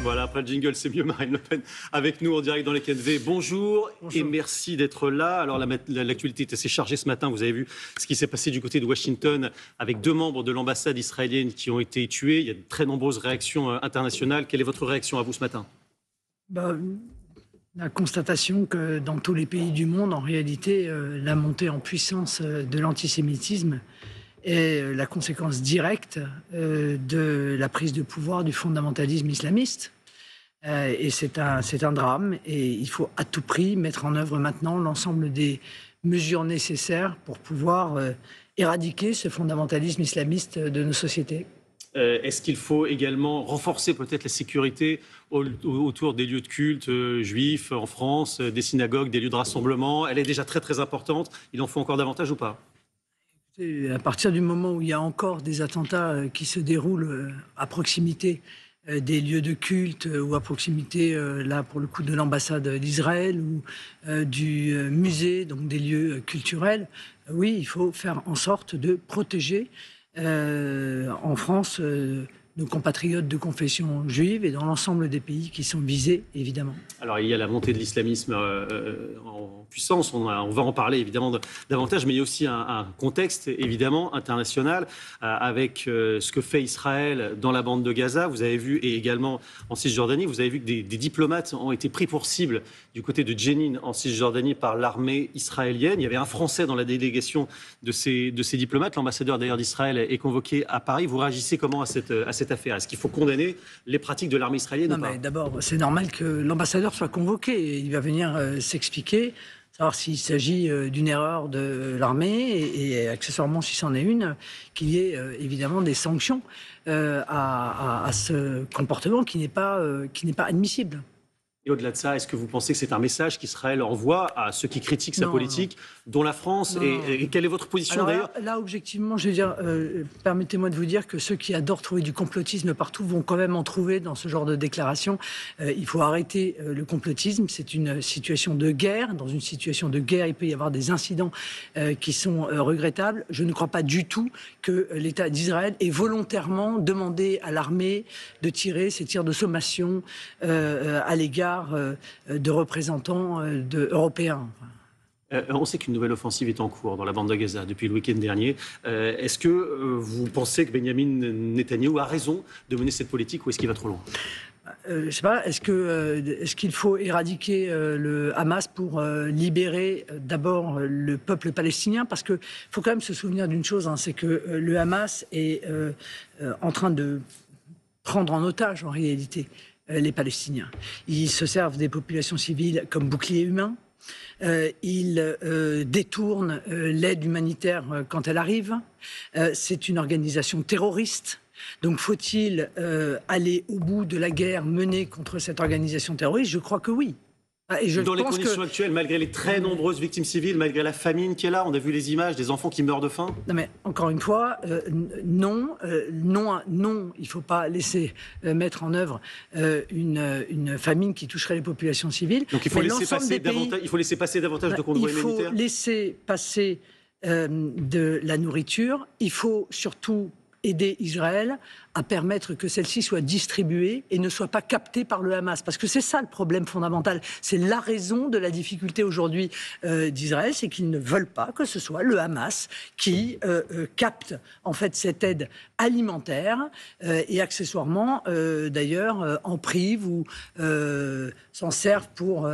Voilà, après le jingle, c'est mieux. Marine Le Pen avec nous en direct dans les KNV. Bonjour et merci d'être là. Alors, l'actualité est assez chargée ce matin. Vous avez vu ce qui s'est passé du côté de Washington avec 2 membres de l'ambassade israélienne qui ont été tués. Il y a de très nombreuses réactions internationales. Quelle est votre réaction à vous ce matin ? La constatation que dans tous les pays du monde, en réalité, la montée en puissance de l'antisémitisme est la conséquence directe de la prise de pouvoir du fondamentalisme islamiste. Et c'est un drame. Et il faut à tout prix mettre en œuvre maintenant l'ensemble des mesures nécessaires pour pouvoir éradiquer ce fondamentalisme islamiste de nos sociétés. Est-ce qu'il faut également renforcer peut-être la sécurité autour des lieux de culte juifs en France, des synagogues, des lieux de rassemblement ? Elle est déjà très très importante. Il en faut encore davantage ou pas ? À partir du moment où il y a encore des attentats qui se déroulent à proximité des lieux de culte ou à proximité, là pour le coup, de l'ambassade d'Israël ou du musée, donc des lieux culturels, oui, il faut faire en sorte de protéger en France nos compatriotes de confession juive et dans l'ensemble des pays qui sont visés, évidemment. Alors, il y a la montée de l'islamisme en puissance, on va en parler évidemment davantage, mais il y a aussi un contexte évidemment international avec ce que fait Israël dans la bande de Gaza. Vous avez vu, et également en Cisjordanie, vous avez vu que des diplomates ont été pris pour cible du côté de Jenin en Cisjordanie par l'armée israélienne. Il y avait un Français dans la délégation de ces diplomates. L'ambassadeur d'ailleurs d'Israël est convoqué à Paris. Vous réagissez comment à cette affaire ? Est-ce qu'il faut condamner les pratiques de l'armée israélienne ou pas ? Mais d'abord, c'est normal que l'ambassadeur soit convoqué. Il va venir s'expliquer, savoir s'il s'agit d'une erreur de l'armée et accessoirement, si c'en est une, qu'il y ait évidemment des sanctions à ce comportement qui n'est pas admissible. Et au-delà de ça, est-ce que vous pensez que c'est un message qu'Israël envoie à ceux qui critiquent sa politique, dont la France ? Et quelle est votre position d'ailleurs ? Là, objectivement, je veux dire, permettez-moi de vous dire que ceux qui adorent trouver du complotisme partout vont quand même en trouver dans ce genre de déclaration. Il faut arrêter le complotisme. C'est une situation de guerre. Dans une situation de guerre, il peut y avoir des incidents qui sont regrettables. Je ne crois pas du tout que l'État d'Israël ait volontairement demandé à l'armée de tirer ces tirs de sommation à l'égard de représentants européens. On sait qu'une nouvelle offensive est en cours dans la bande de Gaza depuis le week-end dernier. Est-ce que vous pensez que Benyamin Netanyahou a raison de mener cette politique ou est-ce qu'il va trop loin ? Je sais pas, est-ce qu'il faut éradiquer le Hamas pour libérer d'abord le peuple palestinien ? Parce qu'il faut quand même se souvenir d'une chose, c'est que le Hamas est en train de prendre en otage en réalité les Palestiniens. Ils se servent des populations civiles comme boucliers humains. Ils détournent l'aide humanitaire quand elle arrive. C'est une organisation terroriste. Donc faut-il aller au bout de la guerre menée contre cette organisation terroriste ? Je crois que oui. Dans les conditions actuelles, malgré les très nombreuses victimes civiles, malgré la famine qui est là, on a vu les images des enfants qui meurent de faim. Non mais encore une fois, non, il ne faut pas laisser mettre en œuvre une famine qui toucherait les populations civiles. Donc il faut laisser passer davantage de convois humanitaires. Il faut laisser passer de la nourriture. Il faut surtout aider Israël à permettre que celle-ci soit distribuée et ne soit pas captée par le Hamas. Parce que c'est ça le problème fondamental. C'est la raison de la difficulté aujourd'hui d'Israël, c'est qu'ils ne veulent pas que ce soit le Hamas qui capte en fait cette aide alimentaire et accessoirement d'ailleurs en prive ou s'en servent pour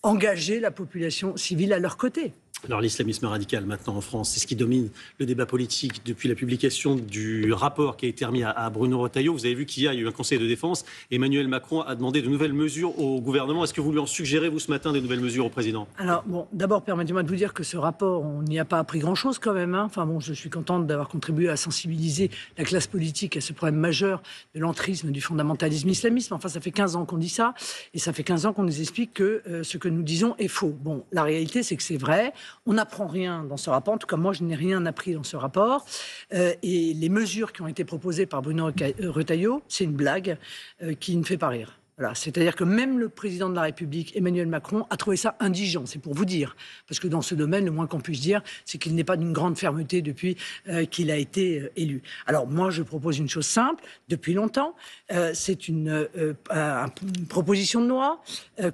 engager la population civile à leur côté. Alors l'islamisme radical maintenant en France, c'est ce qui domine le débat politique depuis la publication du rapport qui a été remis à Bruno Retailleau. Vous avez vu qu'hier il y a eu un conseil de défense. Emmanuel Macron a demandé de nouvelles mesures au gouvernement. Est-ce que vous lui en suggérez, vous, ce matin, des nouvelles mesures au président ? Alors bon, d'abord permettez-moi de vous dire que ce rapport, on n'y a pas appris grand-chose quand même. Enfin bon, je suis contente d'avoir contribué à sensibiliser la classe politique à ce problème majeur de l'entrisme, du fondamentalisme islamiste. Enfin, ça fait 15 ans qu'on dit ça et ça fait 15 ans qu'on nous explique que ce que nous disons est faux. Bon, la réalité, c'est que c'est vrai. On n'apprend rien dans ce rapport. En tout cas, moi, je n'ai rien appris dans ce rapport. Et les mesures qui ont été proposées par Bruno Retailleau, c'est une blague qui ne fait pas rire. Voilà, c'est-à-dire que même le président de la République, Emmanuel Macron, a trouvé ça indigent, c'est pour vous dire. Parce que dans ce domaine, le moins qu'on puisse dire, c'est qu'il n'est pas d'une grande fermeté depuis qu'il a été élu. Alors moi, je propose une chose simple, depuis longtemps, c'est une proposition de loi,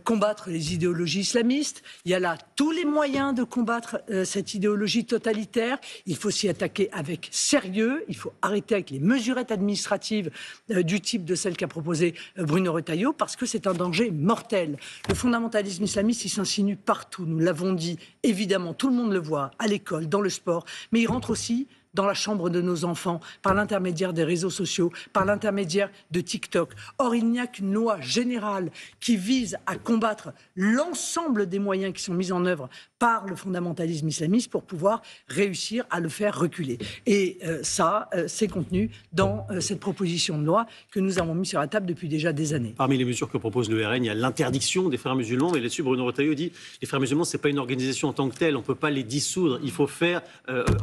combattre les idéologies islamistes. Il y a là tous les moyens de combattre cette idéologie totalitaire. Il faut s'y attaquer avec sérieux, il faut arrêter avec les mesurettes administratives du type de celle qu'a proposée Bruno Retailleau, parce que c'est un danger mortel. Le fondamentalisme islamiste, il s'insinue partout, nous l'avons dit, évidemment, tout le monde le voit, à l'école, dans le sport, mais il rentre aussi dans la chambre de nos enfants, par l'intermédiaire des réseaux sociaux, par l'intermédiaire de TikTok. Or, il n'y a qu'une loi générale qui vise à combattre l'ensemble des moyens qui sont mis en œuvre par le fondamentalisme islamiste pour pouvoir réussir à le faire reculer. Et c'est contenu dans cette proposition de loi que nous avons mis sur la table depuis déjà des années. Parmi les mesures que propose le RN, il y a l'interdiction des frères musulmans. Et là-dessus, Bruno Retailleau dit les frères musulmans, ce n'est pas une organisation en tant que telle. On ne peut pas les dissoudre. Il faut faire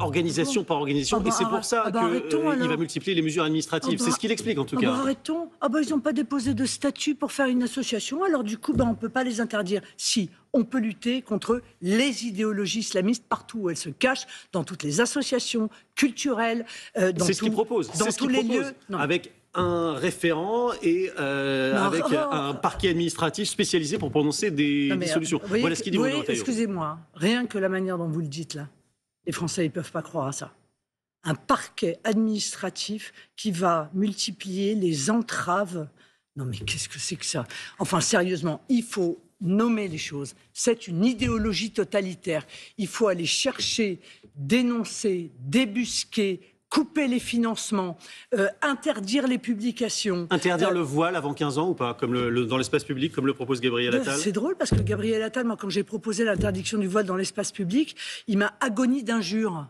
organisation par organisation. Et c'est pour ça qu'il va multiplier les mesures administratives. C'est ce qu'il explique en tout cas. Arrêtons. Ils n'ont pas déposé de statut pour faire une association. Alors du coup, on ne peut pas les interdire. Si, on peut lutter contre les idéologies islamistes partout où elles se cachent, dans toutes les associations culturelles, c'est ce qu'il propose. Dans tous les lieux. Avec un référent et avec un parquet administratif spécialisé pour prononcer des solutions. Voilà ce qu'il dit. Excusez-moi, rien que la manière dont vous le dites là, les Français ils peuvent pas croire à ça. Un parquet administratif qui va multiplier les entraves. Non mais qu'est-ce que c'est que ça? Enfin sérieusement, il faut nommer les choses. C'est une idéologie totalitaire. Il faut aller chercher, dénoncer, débusquer, couper les financements, interdire les publications. Interdire le voile avant 15 ans ou pas, comme dans l'espace public, comme le propose Gabriel Attal? C'est drôle parce que Gabriel Attal, moi, quand j'ai proposé l'interdiction du voile dans l'espace public, il m'a agonie d'injures.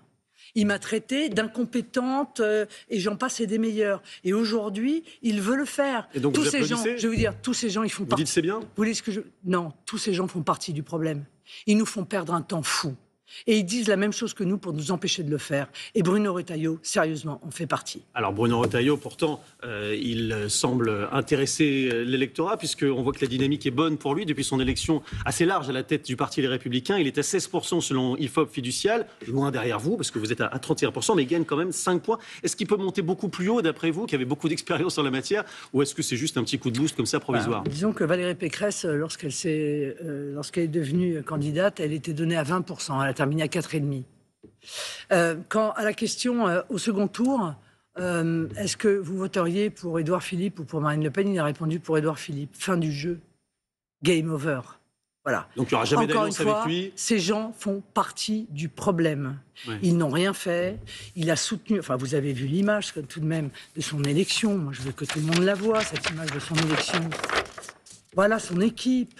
Il m'a traité d'incompétente et j'en passe et des meilleurs. Et aujourd'hui, il veut le faire. Et donc tous ces gens, je veux dire, tous ces gens, ils font partie. Vous dites c'est bien? Vous voulez ce que Non, tous ces gens font partie du problème. Ils nous font perdre un temps fou. Et ils disent la même chose que nous pour nous empêcher de le faire. Et Bruno Retailleau, sérieusement, en fait partie. Alors Bruno Retailleau, pourtant, il semble intéresser l'électorat, puisqu'on voit que la dynamique est bonne pour lui depuis son élection assez large à la tête du Parti Les Républicains. Il est à 16% selon IFOP Fiducial, loin derrière vous, parce que vous êtes à 31%, mais il gagne quand même 5 points. Est-ce qu'il peut monter beaucoup plus haut, d'après vous, qui avez beaucoup d'expérience en la matière, ou est-ce que c'est juste un petit coup de boost comme ça, provisoire? Disons que Valérie Pécresse, lorsqu'elle est devenue candidate, elle était donnée à 20%. Elle a terminé à 4,5%. Quant à la question au second tour, est-ce que vous voteriez pour Édouard Philippe ou pour Marine Le Pen? Il a répondu pour Édouard Philippe. Fin du jeu. Game over. Voilà. Donc il n'y aura jamais d'alliance avec lui. Ces gens font partie du problème. Ouais. Ils n'ont rien fait. Il a soutenu. Enfin, vous avez vu l'image tout de même de son élection. Moi, je veux que tout le monde la voie, cette image de son élection. Voilà son équipe.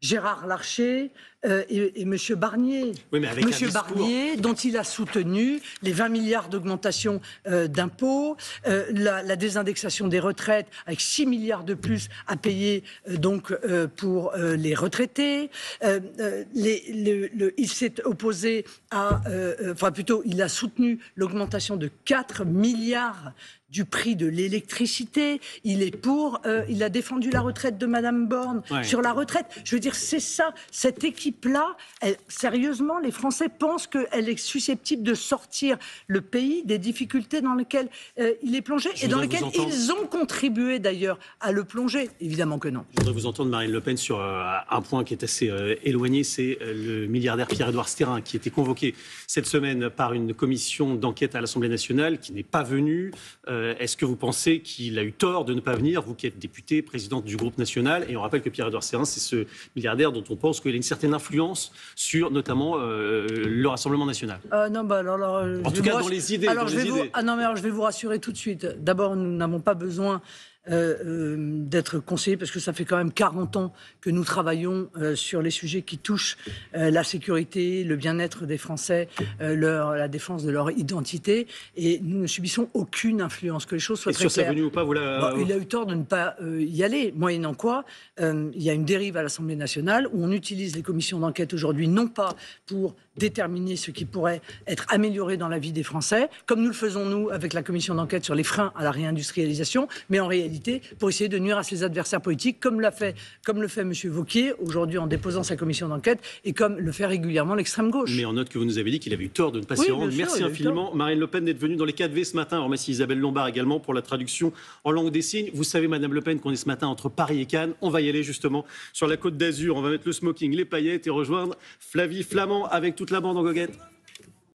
Gérard Larcher et M. Barnier. Oui, mais avec M. Barnier, dont il a soutenu les 20 milliards d'augmentation d'impôts, la désindexation des retraites avec 6 milliards de plus à payer pour les retraités. Il s'est opposé à... il a soutenu l'augmentation de 4 milliards du prix de l'électricité. Il a défendu la retraite de Madame Borne sur la retraite. Je veux dire, c'est ça, cette équipe-là, sérieusement, les Français pensent qu'elle est susceptible de sortir le pays des difficultés dans lesquelles il est plongé et dans lesquelles ils ont contribué d'ailleurs à le plonger. Évidemment que non. Je voudrais vous entendre, Marine Le Pen, sur un point qui est assez éloigné, c'est le milliardaire Pierre-Édouard Stérin, qui était convoqué cette semaine par une commission d'enquête à l'Assemblée nationale, qui n'est pas venue. Est-ce que vous pensez qu'il a eu tort de ne pas venir, vous qui êtes députée, présidente du groupe national? Et on rappelle que Pierre-Édouard Stérin, c'est ce milliardaire dont on pense qu'il a une certaine influence sur notamment le Rassemblement national. Non, alors, en tout cas, dans les idées. Je vais vous rassurer tout de suite. D'abord, nous n'avons pas besoin d'être conseillés, parce que ça fait quand même 40 ans que nous travaillons sur les sujets qui touchent la sécurité, le bien-être des Français, la défense de leur identité, et nous ne subissons aucune influence, que les choses soient très claires. Et sur sa venue ou pas, il a eu tort de ne pas y aller, moyennant quoi il y a une dérive à l'Assemblée nationale où on utilise les commissions d'enquête aujourd'hui non pas pour déterminer ce qui pourrait être amélioré dans la vie des Français, comme nous le faisons nous avec la commission d'enquête sur les freins à la réindustrialisation, mais en réalité pour essayer de nuire à ses adversaires politiques, comme le fait M. Wauquiez aujourd'hui en déposant sa commission d'enquête et comme le fait régulièrement l'extrême gauche. Mais on note que vous nous avez dit qu'il avait eu tort de ne pas s'y rendre. Merci infiniment. Marine Le Pen d'être venue dans les 4V ce matin. On remercie Isabelle Lombard également pour la traduction en langue des signes. Vous savez, Madame Le Pen, qu'on est ce matin entre Paris et Cannes. On va y aller justement sur la Côte d'Azur. On va mettre le smoking, les paillettes et rejoindre Flavie Flament avec toute la bande en goguette.